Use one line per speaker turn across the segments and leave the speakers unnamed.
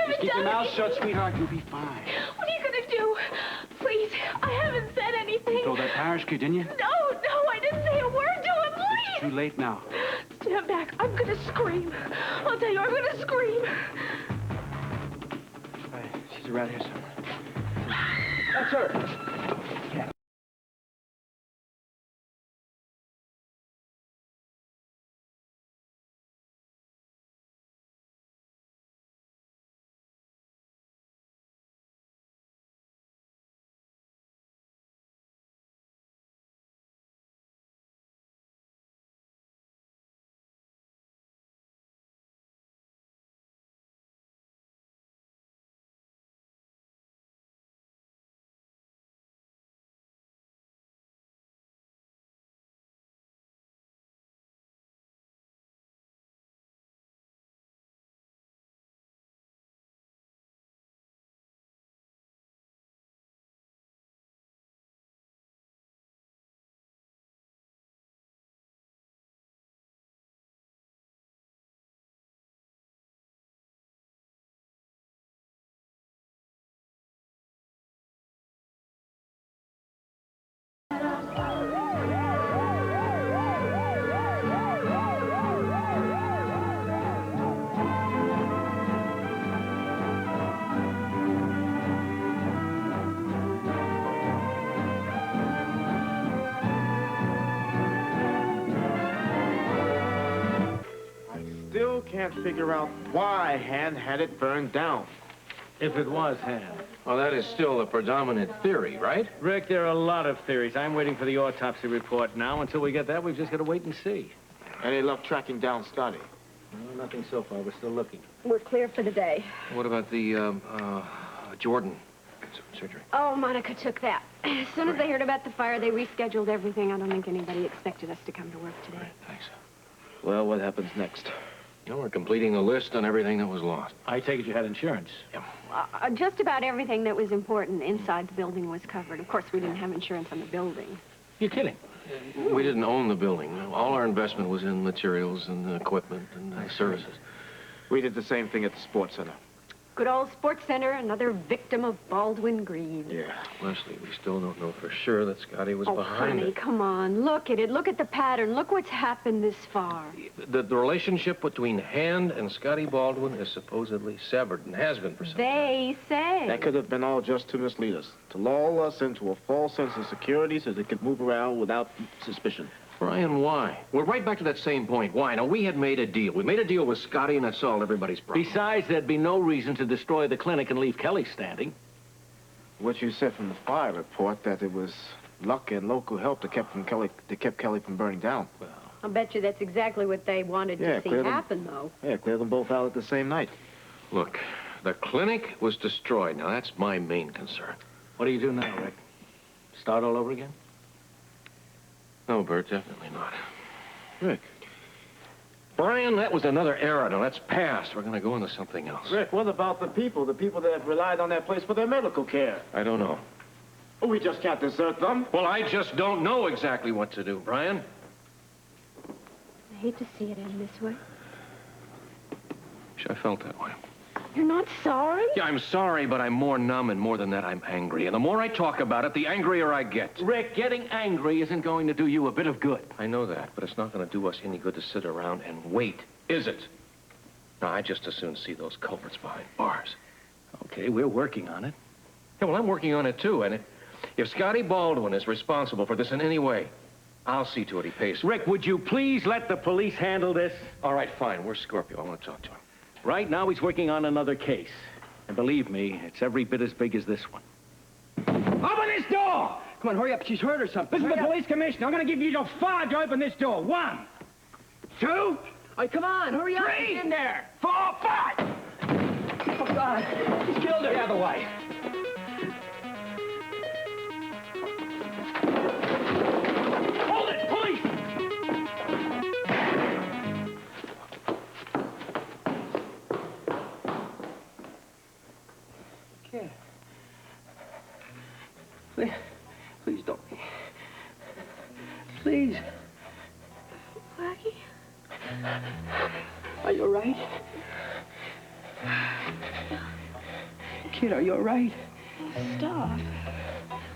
haven't
Keep
done
your mouth
anything.
shut, sweetheart. You'll be fine.
What are you going to do? Please, I haven't said anything.
You told that parish kid, didn't you?
No, I didn't say a word to him, please.
It's too late now.
Stand back. I'm going to scream. I'll tell you, I'm going to scream.
Right, she's around here somewhere. That's her. Yeah.
Still can't figure out why Han had it burned down.
If it was Han.
Well, that is still the predominant theory, right?
Rick, there are a lot of theories. I'm waiting for the autopsy report now. Until we get that, we've just got to wait and see.
Any luck tracking down Scotty?
No, nothing so far. We're still looking.
We're clear for the day.
What about the, Jordan surgery?
Oh, Monica took that. As soon as they heard about the fire, they rescheduled everything. I don't think anybody expected us to come to work today.
Right, thanks.
Well, what happens next?
You know, we're completing a list on everything that was lost.
I take it you had insurance.
Just about everything that was important inside the building was covered. Of course, we didn't have insurance on the building.
You're kidding.
We didn't own the building. All our investment was in materials and equipment and services.
We did the same thing at the sports center.
Good old sports center, another victim of Baldwin greed.
Yeah. Leslie, we still don't know for sure that Scotty was
Oh,
behind
honey,
it.
come on. Look at it. Look at the pattern. Look what's happened this far.
The relationship between Han and Scotty Baldwin is supposedly severed and has been for some time.
They say.
That could have been all just to mislead us, to lull us into a false sense of security so they could move around without suspicion.
Brian, why? We're right back to that same point. Why? Now, we had made a deal. We made a deal with Scotty, and that solved everybody's problem.
Besides, there'd be no reason to destroy the clinic and leave Kelly standing.
What you said from the fire report, that it was luck and local help that kept Kelly from burning down.
Well,
I'll bet you that's exactly what they wanted to see happen, though.
Yeah, clear them both out at the same night.
Look, the clinic was destroyed. Now, that's my main concern.
what do you do now, Rick? Start all over again?
No, Bert, definitely not.
Rick.
Brian, that was another era. Now, that's past. We're going to go into something else.
Rick, what about the people that have relied on that place for their medical care?
I don't know.
Oh, we just can't desert them.
Well, I just don't know exactly what to do, Brian.
I hate to see it end this way.
Wish I felt that way.
You're not sorry?
Yeah, I'm sorry, but I'm more numb, and more than that, I'm angry. And the more I talk about it, the angrier I get.
Rick, getting angry isn't going to do you a bit of good.
I know that, but it's not going to do us any good to sit around and wait, is it? No, I'd just as soon see those culprits behind bars.
Okay, we're working on it.
Yeah, well, I'm working on it, too, and if Scotty Baldwin is responsible for this in any way, I'll see to it he pays.
Rick, would you please let the police handle this?
All right, fine. Where's Scorpio? I want to talk to him.
Right now, he's working on another case. And believe me, it's every bit as big as this one.
Open this door! Come on, hurry up. She's hurt or something. This is the police commissioner. I'm going to give you till 5 to open this door. 1, 2.
Oh, come on, hurry up.
3.
Get in there.
4, 5. Oh, God. He's killed her. The other way. Hold it, police! Please don't. Please.
Blackie?
Are you all right? Kid, are you all right?
Stop.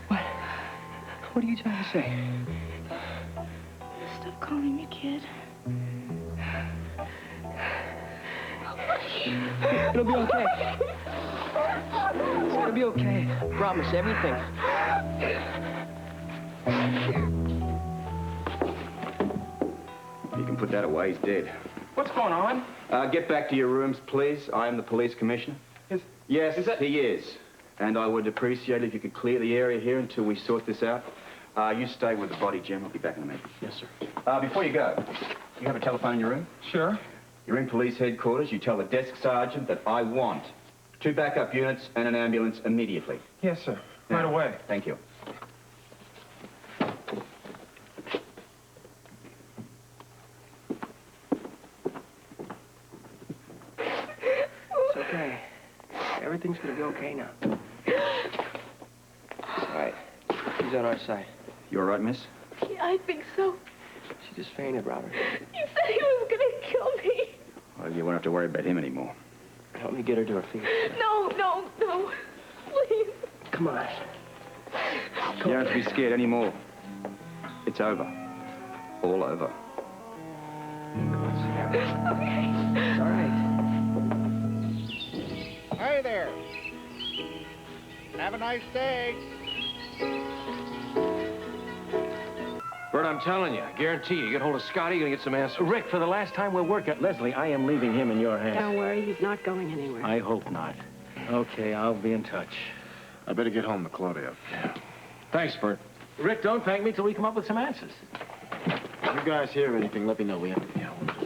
What? What are you trying to say?
Stop calling me kid.
It'll be okay. It's gonna be okay. Promise, everything.
You can put that away. He's dead.
What's going on?
Get back to your rooms, please. I am the police commissioner. Yes, he is. And I would appreciate it if you could clear the area here until we sort this out. You stay with the body, Jim. I'll be back in a minute.
Yes, sir.
Before you go, you have a telephone in your room?
Sure.
You're in police headquarters. You tell the desk sergeant that I want 2 backup units and an ambulance immediately.
Yes, sir.
Now,
Right away.
Thank you.
It's okay. Everything's gonna be okay now. It's all right. He's on our side.
You all right, miss?
Yeah, I think so.
She just fainted, Robert.
You said he was gonna kill me.
Well, you won't have to worry about him anymore.
Help me get her to her feet.
No. Please.
Come on.
You don't have to be scared anymore. It's over. All over.
Okay.
It's all right.
Hey there. Have a nice day.
Bert, I'm telling you, I guarantee you get hold of Scotty, you're gonna get some answers.
Rick, for the last time we'll work at Lesley, I am leaving him in your hands.
Don't worry, he's not going anywhere.
I hope not. Okay, I'll be in touch.
I better get home to Claudia.
Thanks, Bert. Rick, don't thank me till we come up with some answers.
If you guys hear anything, let me know, will you?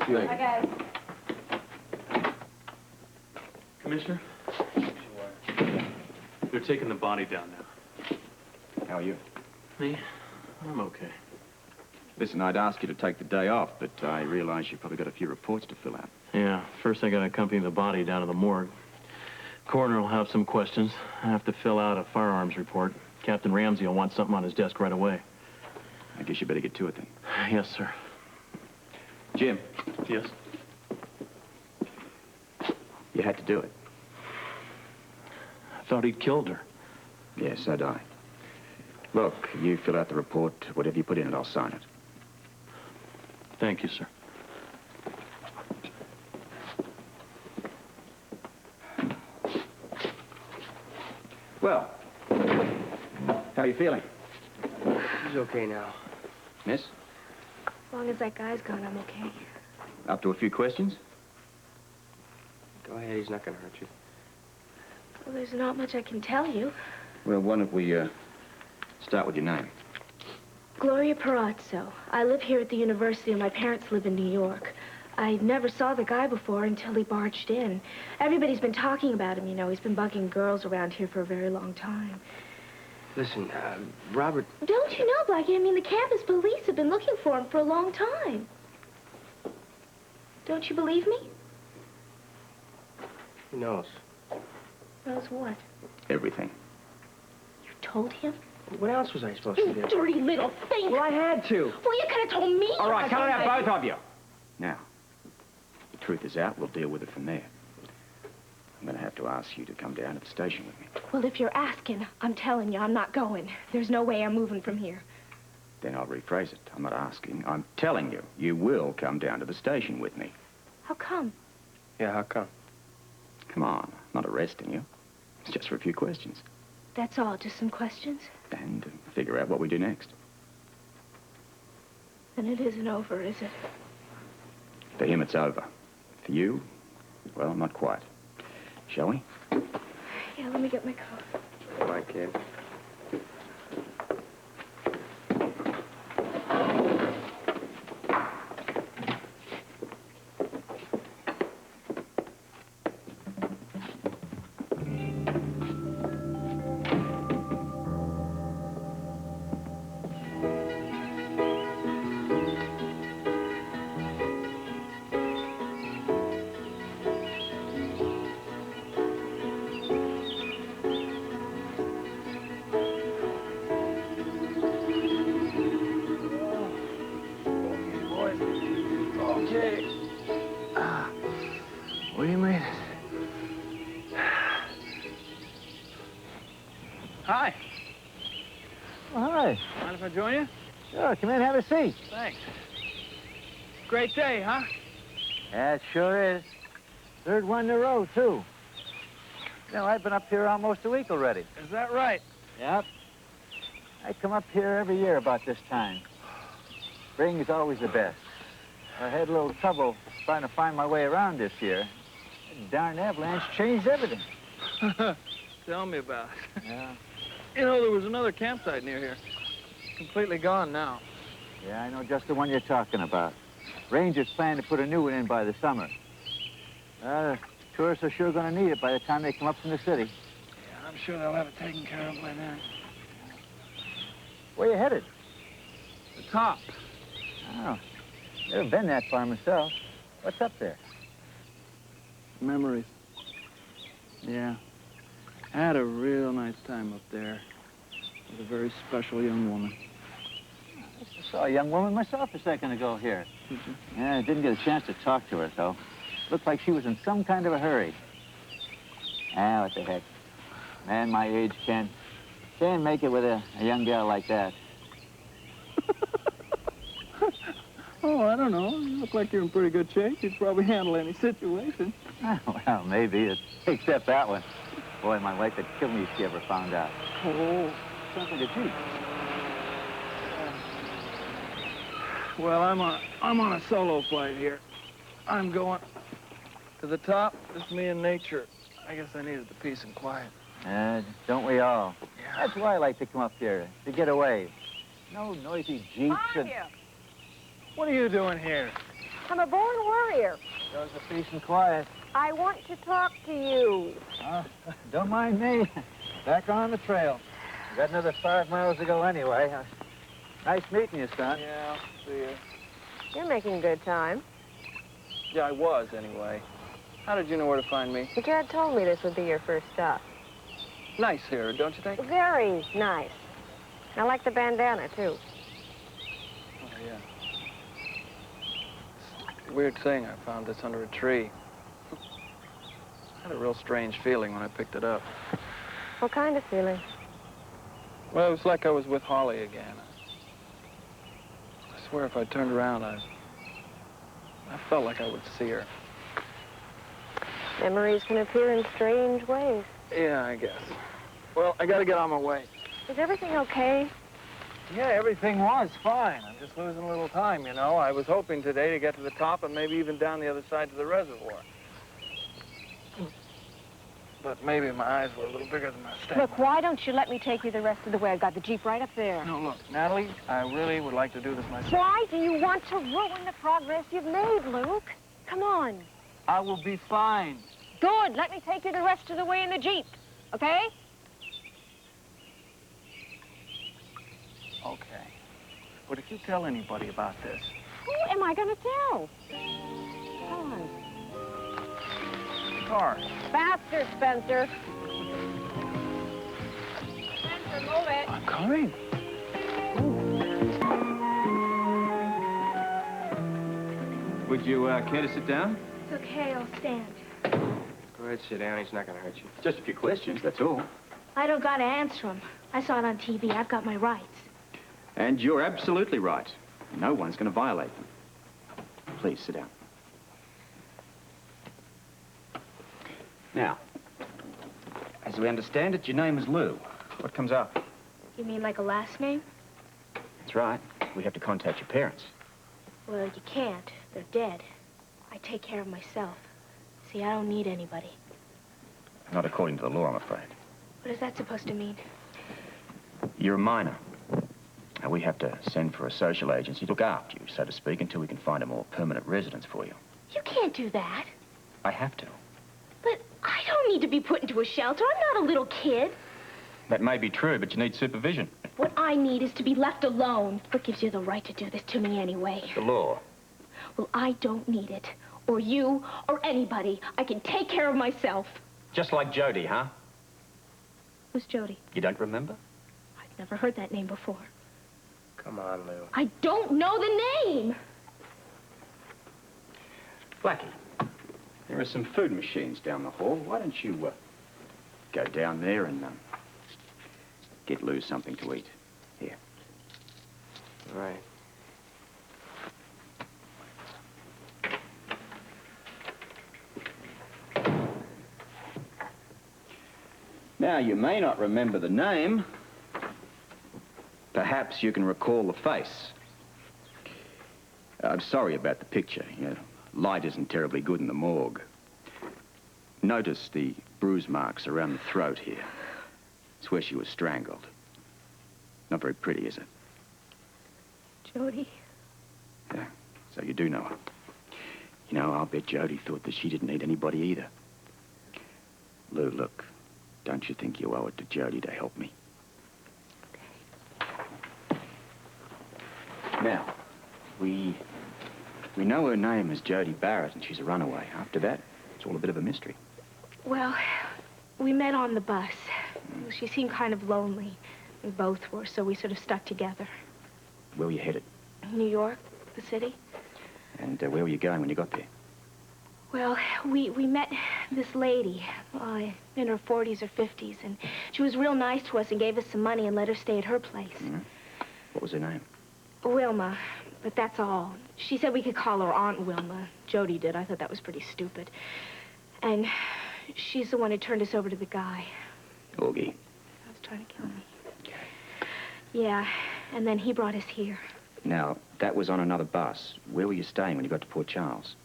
Yeah,
Bye, guys.
Commissioner? They're taking the body down now.
How are you?
Me? I'm okay.
Listen, I'd ask you to take the day off, but I realize you've probably got a few reports to fill out.
Yeah, first I gotta accompany the body down to the morgue. Coroner will have some questions. I have to fill out a firearms report. Captain Ramsey will want something on his desk right away.
I guess you better get to it then.
Yes, sir.
Jim,
Yes?
you had to do it.
I thought he'd killed her.
Yes, so do I. Look, you fill out the report. Whatever you put in it, I'll sign it.
Thank you, sir.
Well, how are you feeling?
He's okay now.
Miss?
As long as that guy's gone, I'm okay.
Up to a few questions?
Go ahead, he's not gonna hurt you.
Well, there's not much I can tell you.
Well, why don't we, start with your name?
Gloria Perazzo. I live here at the university, and my parents live in New York. I never saw the guy before until he barged in. Everybody's been talking about him, you know. He's been bugging girls around here for a very long time.
Listen, Robert...
Don't you know, Blackie? I mean, the campus police have been looking for him for a long time. Don't you believe me?
Who knows?
Knows what?
Everything.
You told him?
What else was I supposed to
You
do?
dirty little thing.
Well, I had to.
Well, you could have told me.
All right,
or
cut it out,
something.
both of you. Now, the truth is out. We'll deal with it from there. I'm going to have to ask you to come down to the station with me.
Well, if you're asking, I'm telling you, I'm not going. There's no way I'm moving from here.
Then I'll rephrase it. I'm not asking. I'm telling you. You will come down to the station with me.
How come?
Yeah, how come?
Come on. I'm not arresting you. It's just for a few questions.
That's all, just some questions?
And figure out what we do next.
Then it isn't over, is it?
For him, it's over. For you, well, not quite. Shall we?
Yeah, let me get my coat.
Come on, kid. Hi.
Oh, hi.
Mind if I join you?
Sure, come in, have a seat.
Thanks. Great day, huh?
Yeah, it sure is. Third one in a row, too. You know, I've been up here almost a week already.
Is that right?
Yep. I come up here every year about this time. Spring is always the best. I had a little trouble trying to find my way around this year. That darn avalanche changed everything.
Tell me about it.
Yeah.
You know, there was another campsite near here. Completely gone now.
Yeah, I know just the one you're talking about. Rangers plan to put a new one in by the summer. Tourists are sure going to need it by the time they come up from the city.
Yeah, I'm sure they'll have it taken care of by then.
Where you headed?
The top.
Oh, never been that far myself. What's up there?
Memories. Yeah. I had a real nice time up there with a very special young woman.
I saw a young woman myself a second ago here. Yeah, I didn't get a chance to talk to her, though. Looked like she was in some kind of a hurry. Ah, what the heck. Man my age can't make it with a young gal like that.
Oh, I don't know. You look like you're in pretty good shape. You'd probably handle any situation.
Well, maybe. Except that one. Boy, my wife would kill me if she ever found out.
Oh.
Sounds like a Jeep.
Well, I'm on a solo flight here. I'm going to the top. Just me and nature. I guess I needed the peace and quiet.
Don't we all?
Yeah.
That's why I like to come up here, to get away. No noisy Jeeps and...
What are you doing here?
I'm a born warrior.
Goes the peace and quiet.
I want to talk to you.
Don't mind me. Back on the trail. Got another 5 miles to go anyway. Nice meeting you, son.
Yeah, see you.
You're making good time.
Yeah, I was, anyway. How did you know where to find me?
Your dad told me this would be your first stop.
Nice here, don't you think?
Very nice. I like the bandana, too.
Oh, yeah. It's a weird thing. I found this under a tree. I had a real strange feeling when I picked it up.
What kind of feeling?
Well, it was like I was with Holly again. I swear if I turned around, I felt like I would see her.
Memories can appear in strange ways.
Yeah, I guess. Well, I gotta get on my way.
Is everything okay?
Yeah, everything was fine. I'm just losing a little time, you know. I was hoping today to get to the top and maybe even down the other side to the reservoir. But maybe my eyes were a little bigger than my step.
Look, why don't you let me take you the rest of the way? I've got the Jeep right up there.
No, look, Natalie, I really would like to do this myself.
Why do you want to ruin the progress you've made, Luke? Come on.
I will be fine.
Good. Let me take you the rest of the way in the Jeep. Okay?
Okay. But if you tell anybody about this...
Who am I going to tell? Come on.
Car.
Faster, Spencer. Spencer, move it.
I'm coming.
Would you care to sit down?
It's okay, I'll stand.
Go ahead, sit down. He's not going to hurt you.
Just a few questions, that's all.
I don't gotta answer them. I saw it on TV. I've got my rights.
And you're absolutely right. No one's going to violate them. Please, sit down. Now, as we understand it, your name is Lou. What comes up?
You mean like a last name?
That's right. We have to contact your parents.
Well, you can't. They're dead. I take care of myself. See, I don't need anybody.
Not according to the law, I'm afraid.
What is that supposed to mean?
You're a minor. And we have to send for a social agency to look after you, so to speak, until we can find a more permanent residence for you.
You can't do that.
I have to.
But I don't need to be put into a shelter. I'm not a little kid.
That may be true, but you need supervision.
What I need is to be left alone. What gives you the right to do this to me anyway?
The law.
Well, I don't need it. Or you, or anybody. I can take care of myself.
Just like Jody, huh?
Who's Jody?
You don't remember?
I've never heard that name before.
Come on, Lou.
I don't know the name.
Blackie, there are some food machines down the hall. Why don't you go down there and get Lou something to eat. Here.
All right.
Now, you may not remember the name. Perhaps you can recall the face. I'm sorry about the picture. You know, light isn't terribly good in the morgue. Notice the bruise marks around the throat here. It's where she was strangled. Not very pretty, is it?
Jody.
Yeah, so you do know her. You know, I'll bet Jody thought that she didn't need anybody either. Lou, look, don't you think you owe it to Jody to help me? Now, we know her name is Jody Barrett, and she's a runaway. After that, it's all a bit of a mystery.
Well, we met on the bus. She seemed kind of lonely. We both were, so we sort of stuck together.
Where were you headed?
New York, the city.
And where were you going when you got there?
Well, we met this lady in her 40s or 50s, and she was real nice to us and gave us some money and let us stay at her place.
Mm-hmm. What was her name?
Wilma, but that's all. She said we could call her Aunt Wilma. Jody did. I thought that was pretty stupid. And she's the one who turned us over to the guy.
Auggie.
I was trying to kill me. Yeah, and then he brought us here.
Now, that was on another bus. Where were you staying when you got to Port Charles?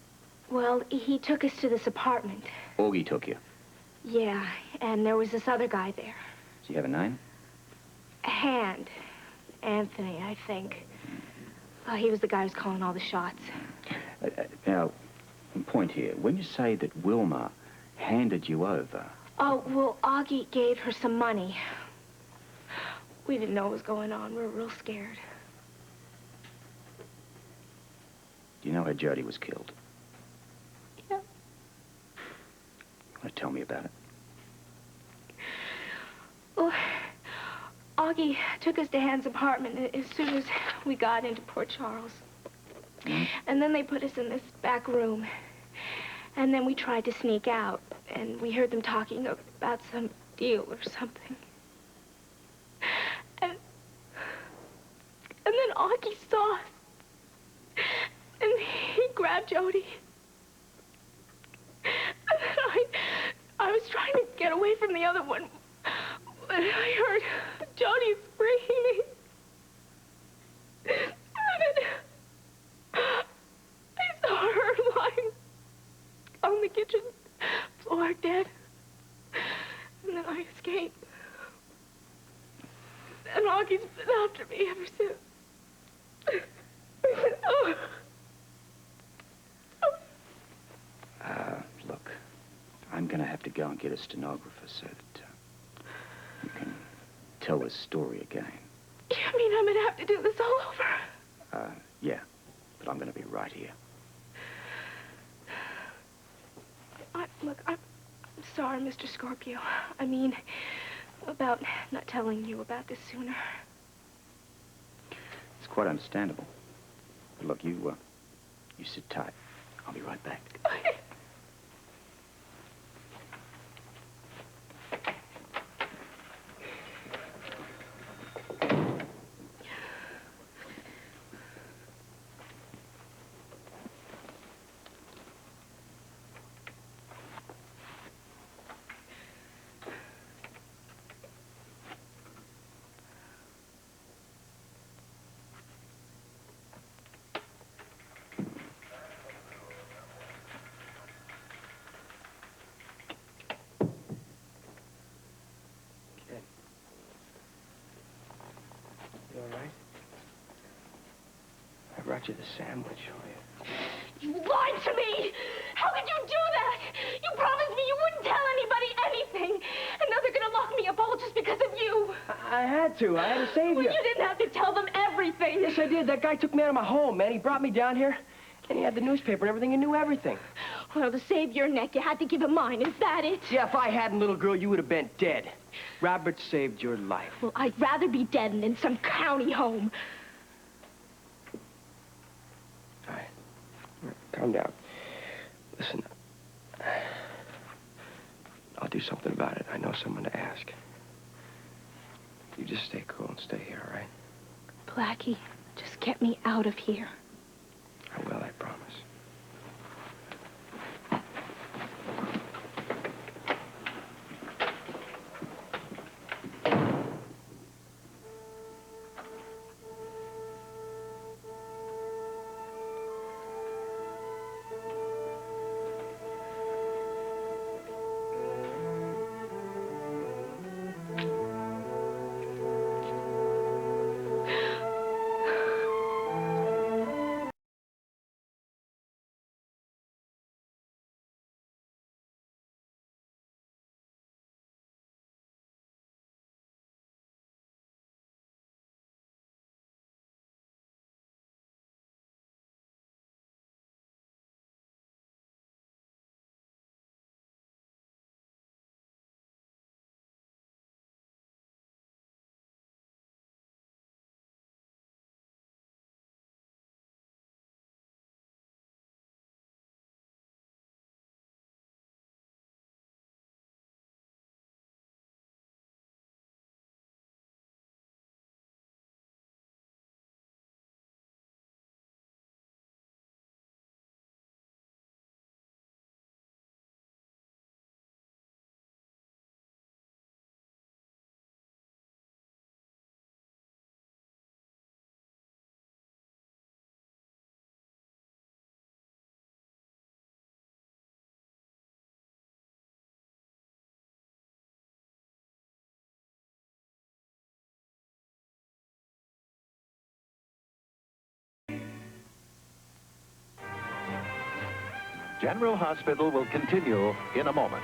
Well, he took us to this apartment.
Auggie took you.
Yeah, and there was this other guy there.
Does he have a name?
Hand. Anthony, I think. He was the guy who was calling all the shots.
Now, point here. When you say that Wilma handed you over...
Oh, well, Auggie gave her some money. We didn't know what was going on. We were real scared.
Do you know how Jody was killed?
Yeah.
You want to tell me about it?
Well, Auggie took us to Hand's apartment as soon as we got into Port Charles.
Mm-hmm.
And then they put us in this back room. And then we tried to sneak out, and we heard them talking about some deal or something. And then Auggie saw us. And he grabbed Jody. And then I was trying to get away from the other one. And I heard Jody screaming. And I saw her lying on the kitchen floor dead. And then I escaped. And Augie's been after me ever since. Oh.
Look, I'm going to have to go and get a stenographer so that you can tell this story again.
You mean I'm going to have to do this all over?
Yeah, but I'm going to be right here.
Look, I'm sorry, Mr. Scorpio. I mean, about not telling you about this sooner.
It's quite understandable. But look, you sit tight. I'll be right back.
You all right? I brought you the sandwich for you.
You lied to me! How could you do that? You promised me you wouldn't tell anybody anything. And now they're gonna lock me up all just because of you.
I had to. I had to save
Well,
you.
you didn't have to tell them everything.
Yes, I did. That guy took me out of my home, man. He brought me down here, and he had the newspaper and everything. He knew everything.
Well, to save your neck, you had to give him mine. Is that it?
Yeah, if I hadn't, little girl, you would have been dead. Robert saved your life.
Well, I'd rather be dead than in some county home.
All right. Calm down. Listen, I'll do something about it. I know someone to ask.
You just stay cool and stay here, all right?
Blackie, just get me out of here.
I will, I promise.
General Hospital will continue in a moment.